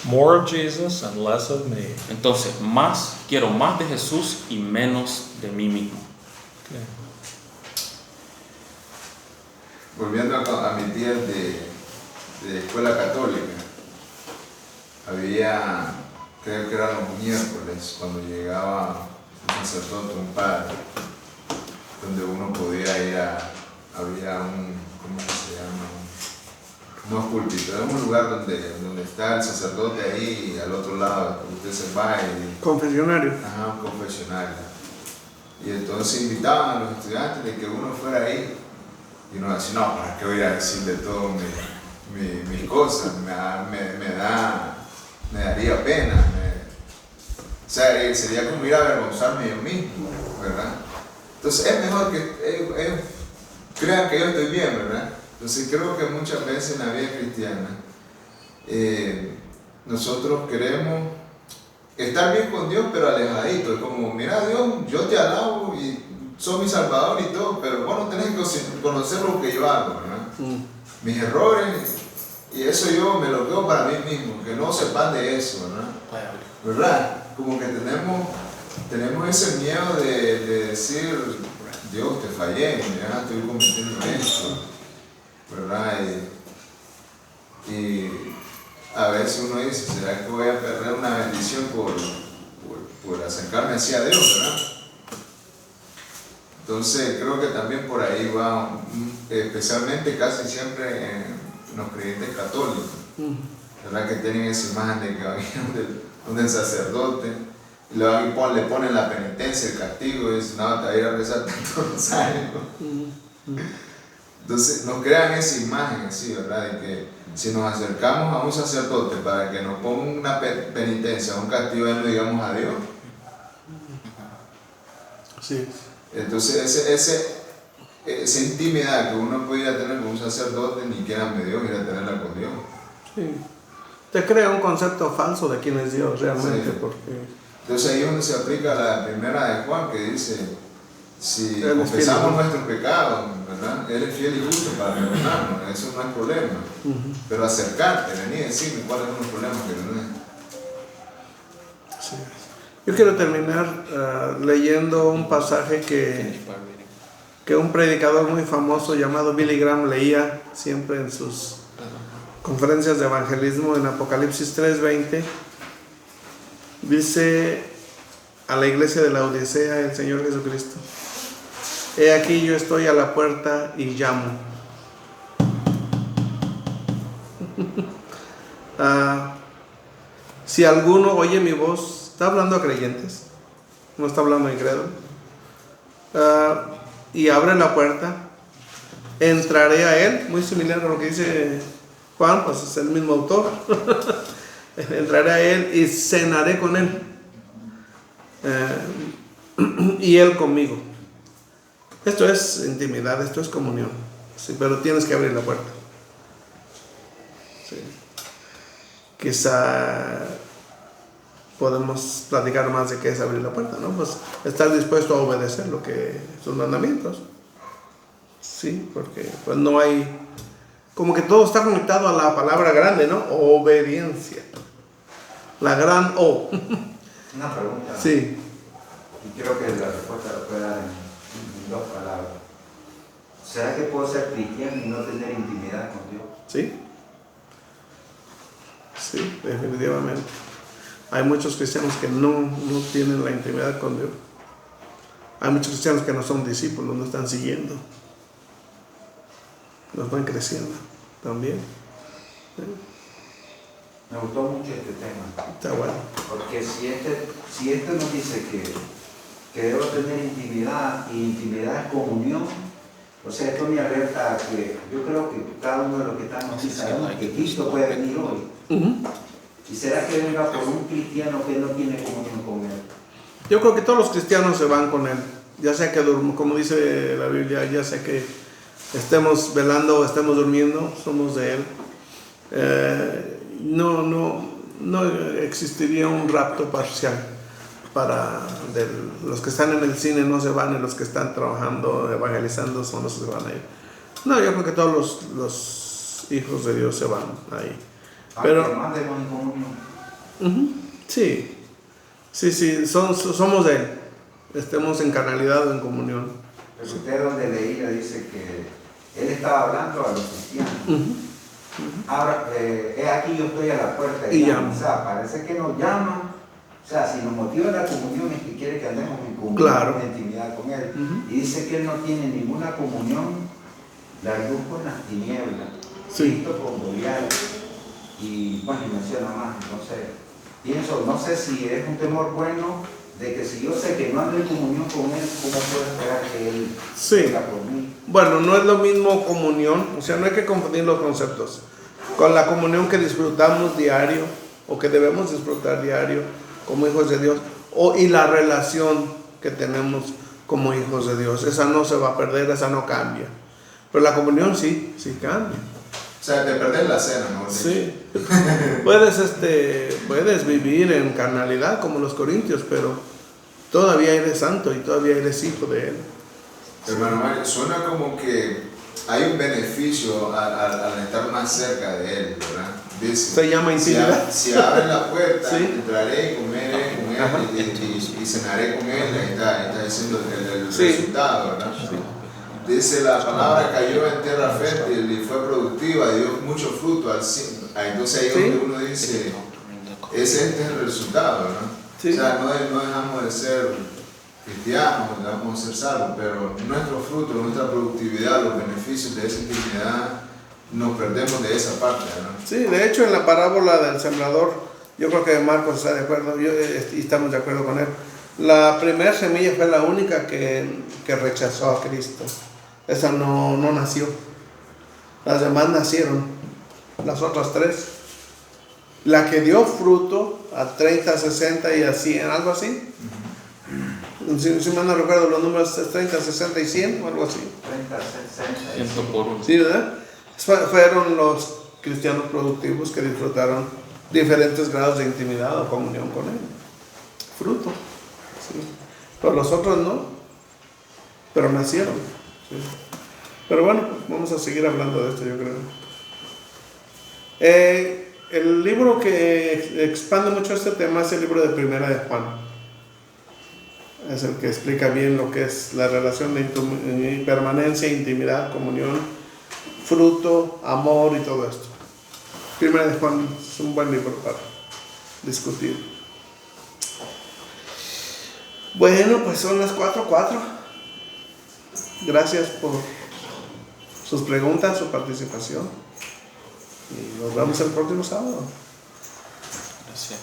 More of Jesus and less of me. Entonces, quiero más de Jesús y menos de mí mismo. Okay. Volviendo a mis días de escuela católica, había, creo que eran los miércoles, cuando llegaba un sacerdote, un padre, donde uno podía ir había ¿cómo se llama? No es púlpito, es un lugar donde está el sacerdote ahí y al otro lado usted se va y... Confesionario. Ajá, un confesionario. Y entonces invitaban a los estudiantes de que uno fuera ahí. Y uno decía, no, ¿para qué voy a decirle todo mis cosas? Me daría pena. O sea, sería como ir a avergonzarme yo mismo, ¿verdad? Entonces es mejor que crean que yo estoy bien, ¿verdad? Entonces creo que muchas veces en la vida cristiana nosotros queremos estar bien con Dios, pero alejadito. Es como, mira Dios, yo te alabo y soy mi salvador y todo, pero vos no tenés que conocer lo que yo hago, ¿verdad? Mis errores, y eso yo me lo quedo para mí mismo, que no sepan de eso, ¿verdad? Como que tenemos ese miedo de decir, Dios, te fallé, ya estoy cometiendo esto, ¿verdad? Y a veces uno dice, ¿será que voy a perder una bendición por acercarme hacia Dios, verdad? Entonces creo que también por ahí va, especialmente casi siempre en los creyentes católicos, ¿verdad? Que tienen esa imagen de que van a ir donde el sacerdote y le ponen la penitencia, el castigo, y dicen, no, te vas a ir a rezar tanto rosario. Entonces nos crean esa imagen así, ¿verdad? De que si nos acercamos a un sacerdote para que nos ponga una penitencia, un castigo, no digamos a Dios. Sí. Entonces esa intimidad que uno pudiera tener con un sacerdote, ni quiera me Dios, ir a tenerla con Dios. Sí. Te crea un concepto falso de quién es Dios realmente, Sí. porque... Entonces ahí es donde se aplica la primera de Juan, que dice, si Él es confesamos fiel y nuestros pecados, ¿verdad? Él es fiel y justo para perdonarnos, eso no es problema. Pero acercarte, venir y decirme cuáles son los problemas que tenés. Sí. Yo quiero terminar leyendo un pasaje que un predicador muy famoso llamado Billy Graham leía siempre en sus conferencias de evangelismo en Apocalipsis 3:20, dice a la iglesia de la Odisea el Señor Jesucristo: he aquí yo estoy a la puerta y llamo. Si alguno oye mi voz, está hablando a creyentes, no está hablando a incrédulos, y abre la puerta, entraré a él, muy similar a lo que dice Juan, pues es el mismo autor. Entraré a él y cenaré con él, y él conmigo. Esto es intimidad, esto es comunión, sí, pero tienes que abrir la puerta. Sí. Quizá podemos platicar más de qué es abrir la puerta, ¿no? Pues estar dispuesto a obedecer lo que sus mandamientos. Sí, porque pues no hay, como que todo está conectado a la palabra grande, ¿no? Obediencia. La gran O. Una pregunta. Sí. Y creo que la respuesta la puede dar en 2 palabras. ¿Será que puedo ser cristiano y no tener intimidad con Dios? Sí. Sí, definitivamente. Hay muchos cristianos que no tienen la intimidad con Dios. Hay muchos cristianos que no son discípulos, no están siguiendo. No están creciendo también. Me gustó mucho este tema. Está bueno. Porque si este nos dice que debo tener intimidad, y intimidad es comunión, o sea, esto me alerta a que yo creo que cada uno de los que estamos aquí sabemos que Cristo puede venir hoy. ¿Y será que venga por un cristiano que no tiene comunión con Él? Yo creo que todos los cristianos se van con Él. Ya sea que, como dice la Biblia, ya sea que estemos velando o estemos durmiendo, somos de Él. No existiría un rapto parcial. Los que están en el cine no se van, y los que están trabajando, evangelizando, son los que se van a ir. No, yo creo que todos los hijos de Dios se van ahí. Pero no andemos en comunión. sí, somos de Él. Estemos en carnalidad o en comunión. Pero usted donde leía dice que Él estaba hablando a los cristianos. Ahora, he aquí yo estoy a la puerta y llamo. O sea, parece que nos llama. O sea, si nos motiva la comunión es que quiere que andemos en comunión, claro, en intimidad con Él. Y dice que Él no tiene ninguna comunión, la luz con las tinieblas, Cristo con Goliat, y bueno, y menciona más. Entonces, no sé si es un temor bueno de que si yo sé que no ando en comunión con Él, ¿cómo puedo esperar que Él venga por mí? Bueno, no es lo mismo comunión, o sea, no hay que confundir los conceptos. Con la comunión que disfrutamos diario, o que debemos disfrutar diario, como hijos de Dios, y la relación que tenemos como hijos de Dios, esa no se va a perder, esa no cambia. Pero la comunión sí cambia. O sea, te perdés la cena, ¿no? Sí. Puedes vivir en carnalidad como los corintios, pero todavía eres santo y todavía eres hijo de Él. Hermano Mario, suena como que hay un beneficio al estar más cerca de Él, ¿verdad? Dice, se llama intimidad. Si abren la puerta, ¿sí? Entraré y comeré con Él y cenaré con Él. Ahí está diciendo el sí. resultado, ¿verdad? Sí. Dice, la palabra cayó en tierra fértil y fue productiva, dio mucho fruto. Entonces ahí es donde uno dice, ese es el resultado, ¿verdad? Sí. O sea, no dejamos de ser cristianos, dejamos de ser salvos, pero nuestro fruto, nuestra productividad, los beneficios de esa intimidad, nos perdemos de esa parte, ¿no? Sí, de hecho en la parábola del sembrador, yo creo que Marcos está de acuerdo, y estamos de acuerdo con él. La primera semilla fue la única que rechazó a Cristo. Esa no nació. Las demás nacieron, las otras 3. La que dio fruto a 30, 60 y a 100, algo así. Si mal no recuerdo los números, 30, 60 y 100 o algo así. 30, 60 y 100 por uno. Sí, ¿verdad? Fueron los cristianos productivos que disfrutaron diferentes grados de intimidad o comunión con Él. Fruto. Sí. Pero los otros no. Pero nacieron. Sí. Pero bueno, vamos a seguir hablando de esto, yo creo. El libro que expande mucho este tema es el libro de Primera de Juan. Es el que explica bien lo que es la relación de permanencia, intimidad, comunión, fruto, amor y todo esto. Primera de Juan es un buen libro para discutir. Bueno, pues son las 4:04. Gracias por sus preguntas, su participación. Y nos vemos el próximo sábado. Gracias.